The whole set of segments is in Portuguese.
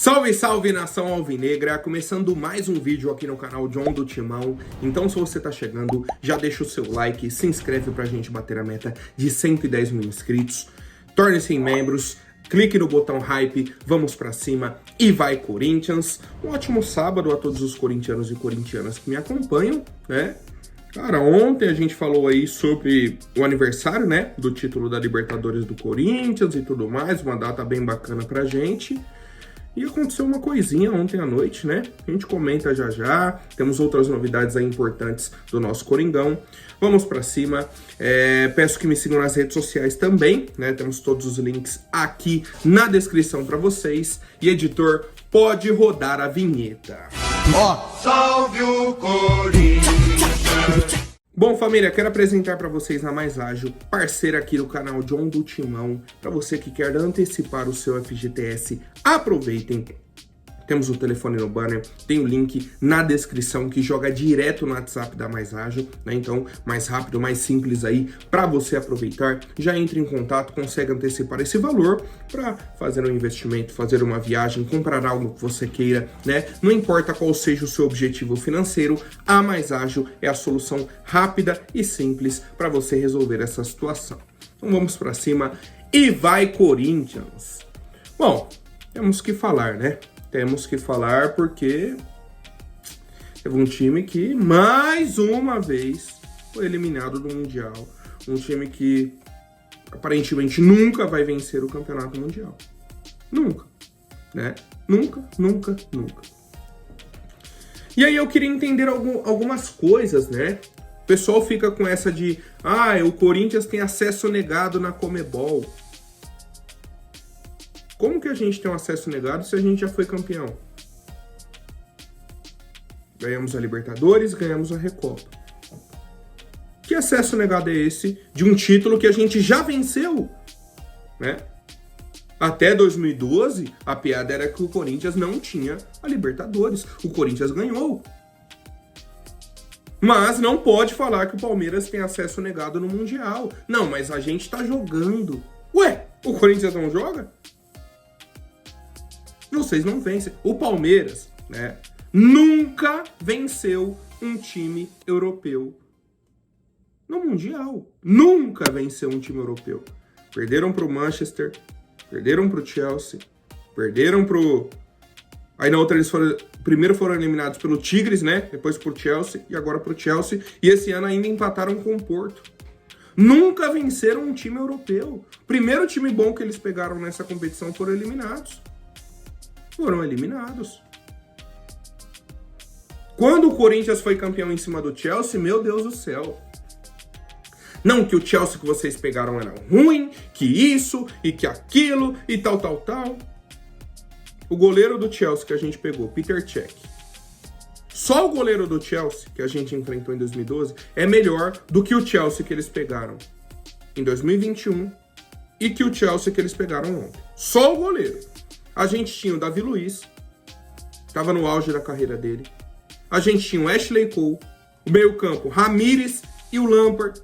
Salve, salve, nação alvinegra! Começando mais um vídeo aqui no canal John do Timão. Então, se você tá chegando, já deixa o seu like, se inscreve pra gente bater a meta de 110 mil inscritos. Torne-se em membros, clique no botão hype, vamos pra cima e vai Corinthians! Um ótimo sábado a todos os corintianos e corintianas que me acompanham, né? Cara, ontem a gente falou aí sobre o aniversário, né, do título da Libertadores do Corinthians e tudo mais, uma data bem bacana pra gente. E aconteceu uma coisinha ontem à noite, né? A gente comenta já já. Temos outras novidades aí importantes do nosso Coringão. Vamos pra cima. Peço que me sigam nas redes sociais também, né? Temos todos os links aqui na descrição pra vocês. E editor, pode rodar a vinheta. Salve o Corinthians! Bom, família, quero apresentar para vocês a Mais Ágil, parceira aqui do canal John do Timão. Para você que quer antecipar o seu FGTS, aproveitem. Temos o telefone no banner, tem o link na descrição que joga direto no WhatsApp da Mais Ágil, né? Então, mais rápido, mais simples aí para você aproveitar. Já entre em contato, consegue antecipar esse valor para fazer um investimento, fazer uma viagem, comprar algo que você queira, né? Não importa qual seja o seu objetivo financeiro, a Mais Ágil é a solução rápida e simples para você resolver essa situação. Então vamos para cima e vai Corinthians! Bom, temos que falar, né? Temos que falar porque teve um time que, mais uma vez, foi eliminado do Mundial. Um time que, aparentemente, nunca vai vencer o Campeonato Mundial. Nunca, né? Nunca. E aí eu queria entender algumas coisas, né? O pessoal fica com essa de, o Corinthians tem acesso negado na Conmebol. Como que a gente tem um acesso negado se a gente já foi campeão? Ganhamos a Libertadores, ganhamos a Recopa. Que acesso negado é esse de um título que a gente já venceu? Né? Até 2012, a piada era que o Corinthians não tinha a Libertadores. O Corinthians ganhou. Mas não pode falar que o Palmeiras tem acesso negado no Mundial. Não, mas a gente tá jogando. Ué, o Corinthians não joga? Vocês não vencem. O Palmeiras, né, nunca venceu um time europeu no Mundial. Nunca venceu um time europeu. Perderam pro Manchester, perderam pro Chelsea, perderam pro... Aí na outra eles primeiro foram eliminados pelo Tigres, né, depois pro Chelsea e agora pro Chelsea. E esse ano ainda empataram com o Porto. Nunca venceram um time europeu. Primeiro time bom que eles pegaram nessa competição foram eliminados. Foram eliminados. Quando o Corinthians foi campeão em cima do Chelsea, meu Deus do céu. Não que o Chelsea que vocês pegaram era ruim, que isso e que aquilo e tal. O goleiro do Chelsea que a gente pegou, Peter Cech. Só o goleiro do Chelsea que a gente enfrentou em 2012 é melhor do que o Chelsea que eles pegaram em 2021 e que o Chelsea que eles pegaram ontem. Só o goleiro. A gente tinha o Davi Luiz, estava no auge da carreira dele. A gente tinha o Ashley Cole, o meio-campo Ramires e o Lampard.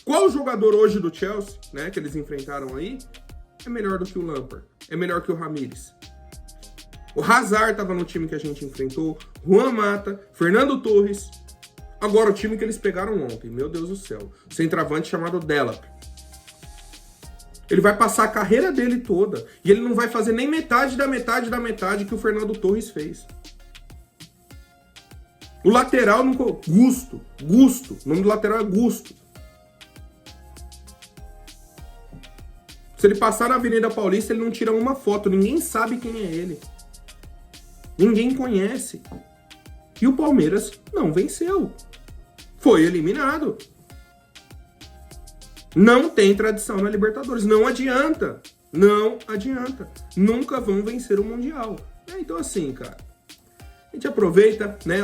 Qual jogador hoje do Chelsea, né, que eles enfrentaram aí, é melhor do que o Lampard? É melhor que o Ramires? O Hazard estava no time que a gente enfrentou, Juan Mata, Fernando Torres. Agora o time que eles pegaram ontem, meu Deus do céu. Centroavante chamado Delap. Ele vai passar a carreira dele toda e ele não vai fazer nem metade da metade que o Fernando Torres fez. O lateral, Gusto. O nome do lateral é Gusto. Se ele passar na Avenida Paulista, ele não tira uma foto. Ninguém sabe quem é ele. Ninguém conhece. E o Palmeiras não venceu. Foi eliminado. Não tem tradição na Libertadores. Não adianta. Nunca vão vencer o Mundial. Então assim, cara, a gente aproveita, né?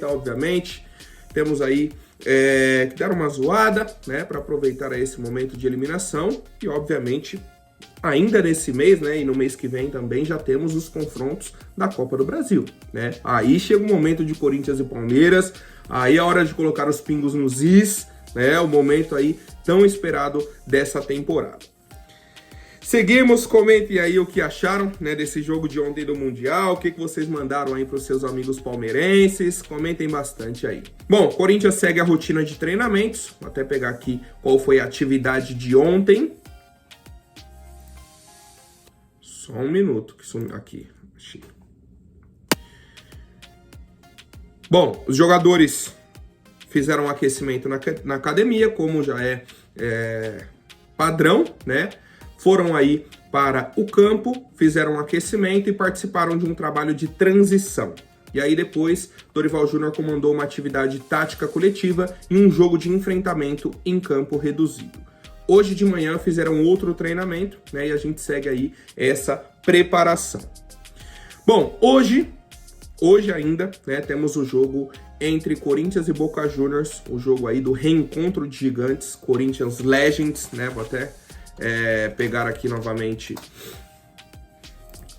Obviamente. Temos aí que dar uma zoada, né? Para aproveitar esse momento de eliminação. E, obviamente, ainda nesse mês, né? E no mês que vem também já temos os confrontos da Copa do Brasil, né? Aí chega o momento de Corinthians e Palmeiras. Aí é a hora de colocar os pingos nos is, né? O momento aí tão esperado dessa temporada. Seguimos, comentem aí o que acharam, né, desse jogo de ontem do Mundial, o que vocês mandaram aí para os seus amigos palmeirenses, comentem bastante aí. Bom, Corinthians segue a rotina de treinamentos, vou até pegar aqui qual foi a atividade de ontem. Só um minuto, que isso aqui, achei. Bom, os jogadores fizeram um aquecimento na academia, como já é padrão, né? Foram aí para o campo, fizeram um aquecimento e participaram de um trabalho de transição. E aí depois, Dorival Júnior comandou uma atividade tática coletiva e um jogo de enfrentamento em campo reduzido. Hoje de manhã fizeram outro treinamento, né? E a gente segue aí essa preparação. Bom, hoje ainda, né, temos o jogo entre Corinthians e Boca Juniors, o jogo aí do reencontro de gigantes, Corinthians Legends, né? Vou até pegar aqui novamente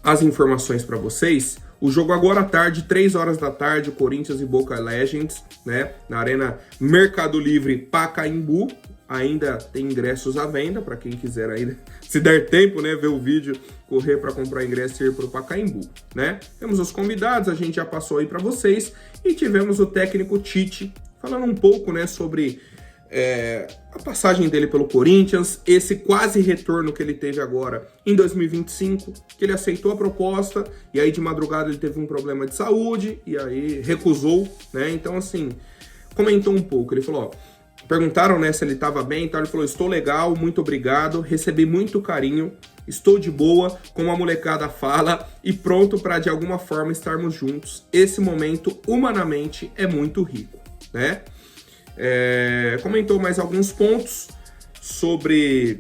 as informações para vocês. O jogo agora à tarde, 3 horas da tarde, Corinthians e Boca Legends, né? Na Arena Mercado Livre Pacaembu. Ainda tem ingressos à venda para quem quiser ainda, se der tempo, né, ver o vídeo, correr para comprar ingresso e ir para o Pacaembu, né? Temos os convidados, a gente já passou aí para vocês, e tivemos o técnico Tite falando um pouco, né, sobre a passagem dele pelo Corinthians, esse quase retorno que ele teve agora em 2025, que ele aceitou a proposta, e aí de madrugada ele teve um problema de saúde, e aí recusou, né? Então, assim, comentou um pouco, ele falou, perguntaram, né, se ele estava bem, então ele falou, estou legal, muito obrigado, recebi muito carinho, estou de boa, como a molecada fala, e pronto para de alguma forma estarmos juntos. Esse momento, humanamente, é muito rico, né? Comentou mais alguns pontos sobre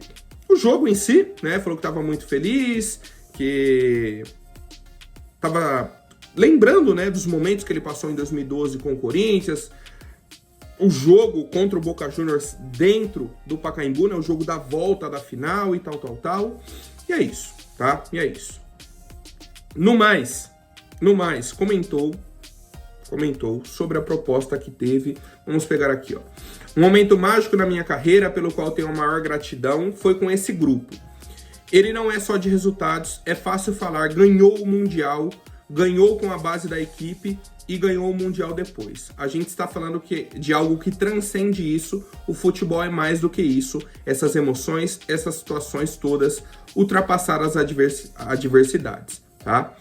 o jogo em si, né? Falou que estava muito feliz, que estava lembrando, né, dos momentos que ele passou em 2012 com o Corinthians, o jogo contra o Boca Juniors dentro do Pacaembu, né, o jogo da volta da final e tal. E é isso, tá? E é isso. No mais, comentou sobre a proposta que teve. Vamos pegar aqui, ó. Um momento mágico na minha carreira, pelo qual tenho a maior gratidão, foi com esse grupo. Ele não é só de resultados, é fácil falar, ganhou o Mundial, ganhou com a base da equipe e ganhou o Mundial depois. A gente está falando de algo que transcende isso, o futebol é mais do que isso, essas emoções, essas situações todas, ultrapassar as adversidades, tá?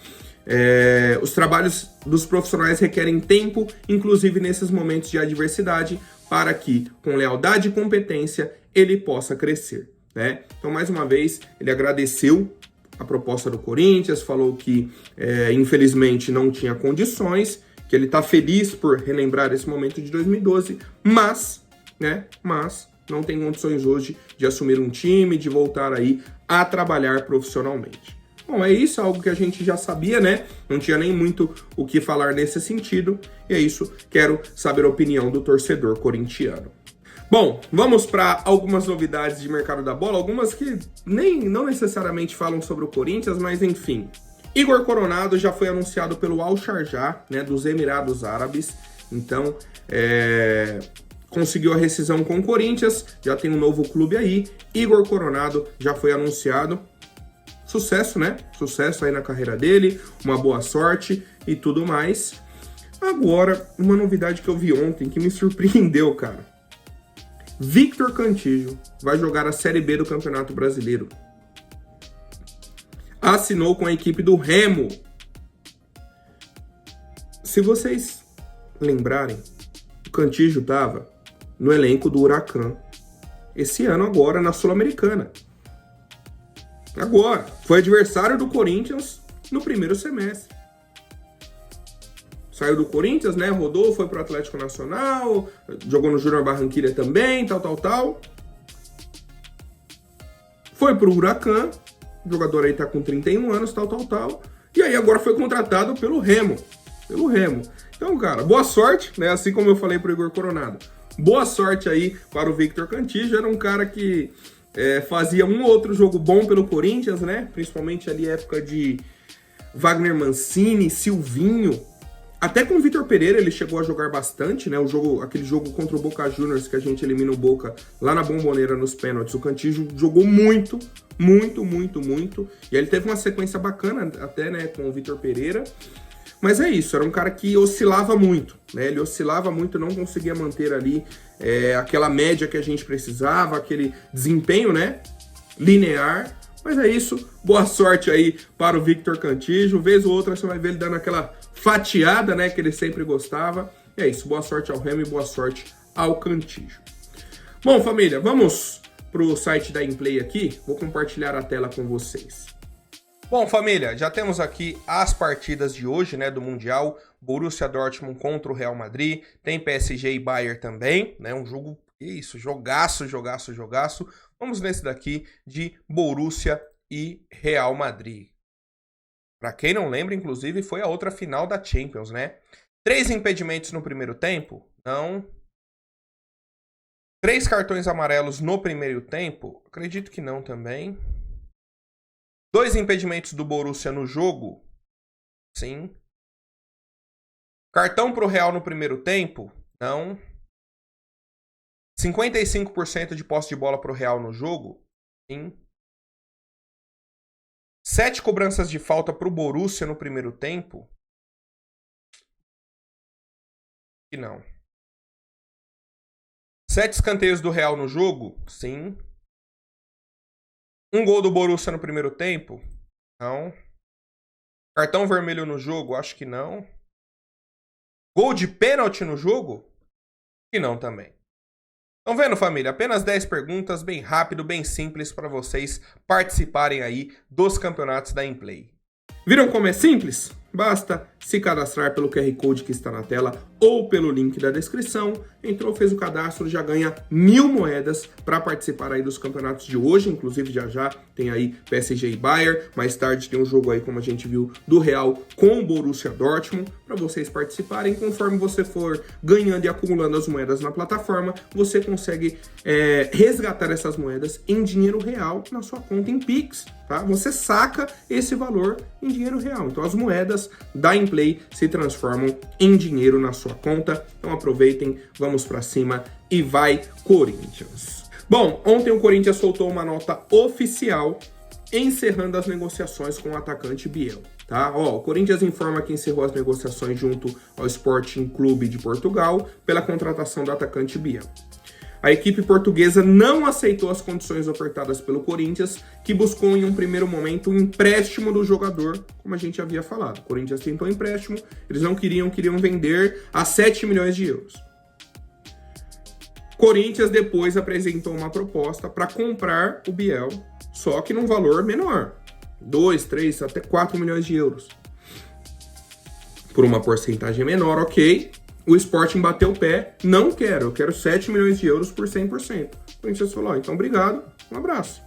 Os trabalhos dos profissionais requerem tempo, inclusive nesses momentos de adversidade, para que, com lealdade e competência, ele possa crescer, né? Então, mais uma vez, ele agradeceu a proposta do Corinthians, falou que, infelizmente, não tinha condições, que ele está feliz por relembrar esse momento de 2012, mas não tem condições hoje de assumir um time, de voltar aí a trabalhar profissionalmente. Bom, é isso, algo que a gente já sabia, né? Não tinha nem muito o que falar nesse sentido. E é isso, quero saber a opinião do torcedor corintiano. Bom, vamos para algumas novidades de mercado da bola, algumas que não necessariamente falam sobre o Corinthians, mas enfim. Igor Coronado já foi anunciado pelo Al Sharjah, né, dos Emirados Árabes. Então, conseguiu a rescisão com o Corinthians, já tem um novo clube aí. Igor Coronado já foi anunciado. Sucesso, né? Sucesso aí na carreira dele, uma boa sorte e tudo mais. Agora, uma novidade que eu vi ontem que me surpreendeu, cara. Victor Cantillo vai jogar a Série B do Campeonato Brasileiro. Assinou com a equipe do Remo. Se vocês lembrarem, o Cantillo estava no elenco do Huracan esse ano agora na Sul-Americana. Agora, foi adversário do Corinthians no primeiro semestre. Saiu do Corinthians, né? Rodou, foi pro Atlético Nacional, jogou no Júnior Barranquilla também, tal. Foi pro Huracan, o jogador aí tá com 31 anos, tal. E aí agora foi contratado pelo Remo. Então, cara, boa sorte, né? Assim como eu falei pro Igor Coronado. Boa sorte aí para o Victor Cantillo, era um cara que fazia um ou outro jogo bom pelo Corinthians, né? Principalmente ali época de Wagner Mancini, Silvinho. Até com o Vitor Pereira ele chegou a jogar bastante, né? Aquele jogo contra o Boca Juniors que a gente elimina o Boca lá na Bombonera nos pênaltis. O Cantillo jogou muito. E aí ele teve uma sequência bacana até, né, com o Vitor Pereira. Mas é isso, era um cara que oscilava muito, né? Ele oscilava muito, não conseguia manter ali aquela média que a gente precisava, aquele desempenho, né, linear. Mas é isso, boa sorte aí para o Victor Cantillo. Vez ou outra você vai ver ele dando aquela fatiada, né, que ele sempre gostava. E é isso, boa sorte ao Remo e boa sorte ao Cantillo. Bom, família, vamos pro site da Inplay aqui. Vou compartilhar a tela com vocês. Bom, família, já temos aqui as partidas de hoje, né, do Mundial. Borussia Dortmund contra o Real Madrid. Tem PSG e Bayern também, né, um jogo, isso, jogaço. Vamos nesse daqui de Borussia e Real Madrid. Para quem não lembra, inclusive, foi a outra final da Champions, né? 3 impedimentos no primeiro tempo? Não. 3 cartões amarelos no primeiro tempo? Acredito que não também. 2 impedimentos do Borussia no jogo? Sim. Cartão pro Real no primeiro tempo? Não. 55% de posse de bola pro Real no jogo? Sim. 7 cobranças de falta pro Borussia no primeiro tempo? E não. 7 escanteios do Real no jogo? Sim. 1 gol do Borussia no primeiro tempo? Não. Cartão vermelho no jogo? Acho que não. Gol de pênalti no jogo? E não também. Estão vendo, família? Apenas 10 perguntas, bem rápido, bem simples para vocês participarem aí dos campeonatos da Inplay. Viram como é simples? Basta se cadastrar pelo QR Code que está na tela ou pelo link da descrição. Entrou, fez o cadastro, já ganha 1000 moedas para participar aí dos campeonatos de hoje. Inclusive já tem aí PSG e Bayern. Mais tarde tem um jogo aí, como a gente viu, do Real com o Borussia Dortmund. Para vocês participarem, conforme você for ganhando e acumulando as moedas na plataforma, você consegue resgatar essas moedas em dinheiro real na sua conta em Pix. Tá? Você saca esse valor em dinheiro real. Então as moedas da Inplay se transformam em dinheiro na sua conta. Então aproveitem, vamos para cima e vai Corinthians. Bom, ontem o Corinthians soltou uma nota oficial encerrando as negociações com o atacante Biel. Tá? O Corinthians informa que encerrou as negociações junto ao Sporting Clube de Portugal pela contratação do atacante Biel. A equipe portuguesa não aceitou as condições ofertadas pelo Corinthians, que buscou em um primeiro momento um empréstimo do jogador, como a gente havia falado. O Corinthians tentou empréstimo, eles não queriam vender a 7 milhões de euros. Corinthians depois apresentou uma proposta para comprar o Biel, só que num valor menor, 2, 3, até 4 milhões de euros. Por uma porcentagem menor, ok. O Sporting bateu o pé, não quero, eu quero 7 milhões de euros por 100%. O Corinthians falou, então obrigado, um abraço.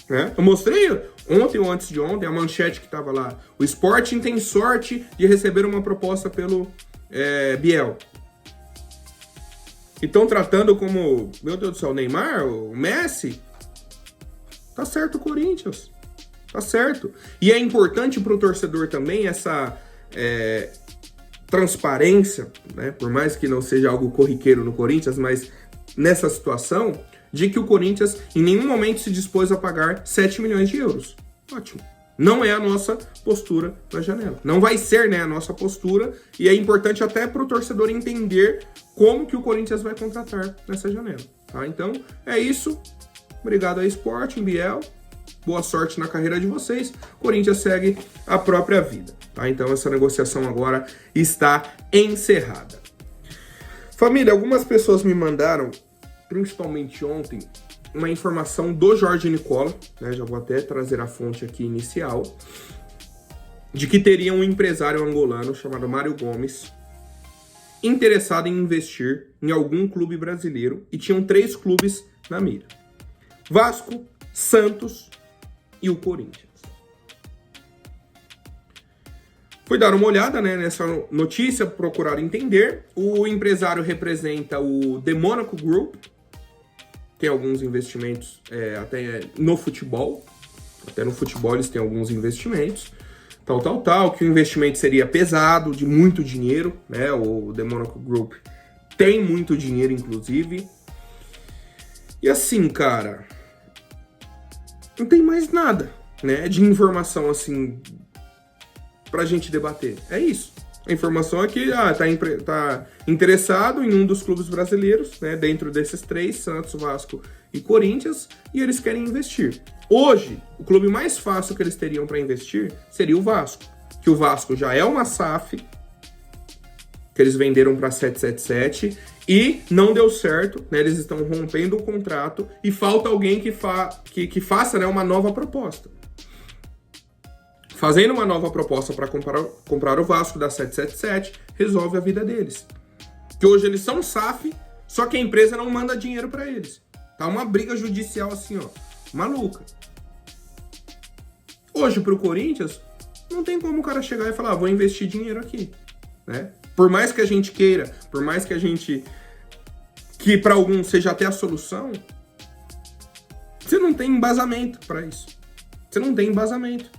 Eu mostrei ontem ou antes de ontem a manchete que estava lá. O Sporting tem sorte de receber uma proposta pelo Biel. E estão tratando como, meu Deus do céu, o Neymar, o Messi. Tá certo o Corinthians, tá certo. E é importante para o torcedor também essa transparência, né? Por mais que não seja algo corriqueiro no Corinthians, mas nessa situação de que o Corinthians em nenhum momento se dispôs a pagar 7 milhões de euros. Ótimo. Não é a nossa postura na janela. Não vai ser, né, a nossa postura, e é importante até para o torcedor entender como que o Corinthians vai contratar nessa janela. Tá? Então, é isso. Obrigado a Sporting, Biel. Boa sorte na carreira de vocês. Corinthians segue a própria vida. Tá? Então essa negociação agora está encerrada. Família, algumas pessoas me mandaram, principalmente ontem, uma informação do Jorge Nicola, né? Já vou até trazer a fonte aqui inicial, de que teria um empresário angolano chamado Mário Gomes interessado em investir em algum clube brasileiro e tinham 3 clubes na mira: Vasco, Santos e o Corinthians. Fui dar uma olhada, né, nessa notícia, procurar entender. O empresário representa o The Monaco Group, tem alguns investimentos até no futebol. Até no futebol eles têm alguns investimentos. que o investimento seria pesado, de muito dinheiro, né? O The Monaco Group tem muito dinheiro, inclusive. E assim, cara, não tem mais nada, né, de informação, assim, pra gente debater. É isso. A informação é que tá interessado em um dos clubes brasileiros, né, dentro desses três, Santos, Vasco e Corinthians, e eles querem investir. Hoje, o clube mais fácil que eles teriam para investir seria o Vasco, que o Vasco já é uma SAF, que eles venderam para 777, e não deu certo, né, eles estão rompendo o contrato, e falta alguém que faça, né, uma nova proposta. Fazendo uma nova proposta para comprar o Vasco da 777, resolve a vida deles. Que hoje eles são SAF, só que a empresa não manda dinheiro para eles. Tá uma briga judicial assim, ó, maluca. Hoje pro Corinthians, não tem como o cara chegar e falar, vou investir dinheiro aqui, né? Por mais que a gente queira, por mais que para alguns seja até a solução, você não tem embasamento para isso. Você não tem embasamento.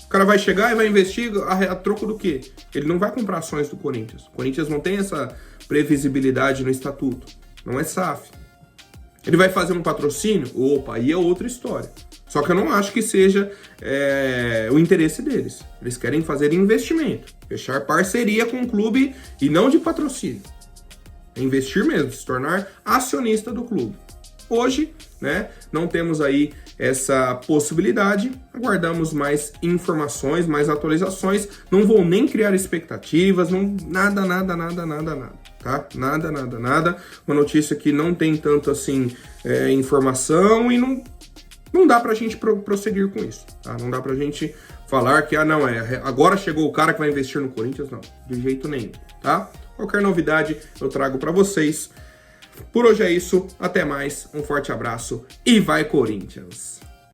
O cara vai chegar e vai investir a troco do quê? Ele não vai comprar ações do Corinthians. O Corinthians não tem essa previsibilidade no estatuto. Não é SAF. Ele vai fazer um patrocínio? Opa, aí é outra história. Só que eu não acho que seja o interesse deles. Eles querem fazer investimento. Fechar parceria com o clube e não de patrocínio. É investir mesmo, se tornar acionista do clube. Hoje, né, não temos aí essa possibilidade, aguardamos mais informações, mais atualizações, não vou nem criar expectativas, nada, tá? Nada. Uma notícia que não tem tanto assim informação e não dá pra gente prosseguir com isso, tá? Não dá pra gente falar que, agora chegou o cara que vai investir no Corinthians, não, de jeito nenhum, tá? Qualquer novidade eu trago pra vocês. Por hoje é isso, até mais, um forte abraço e vai Corinthians!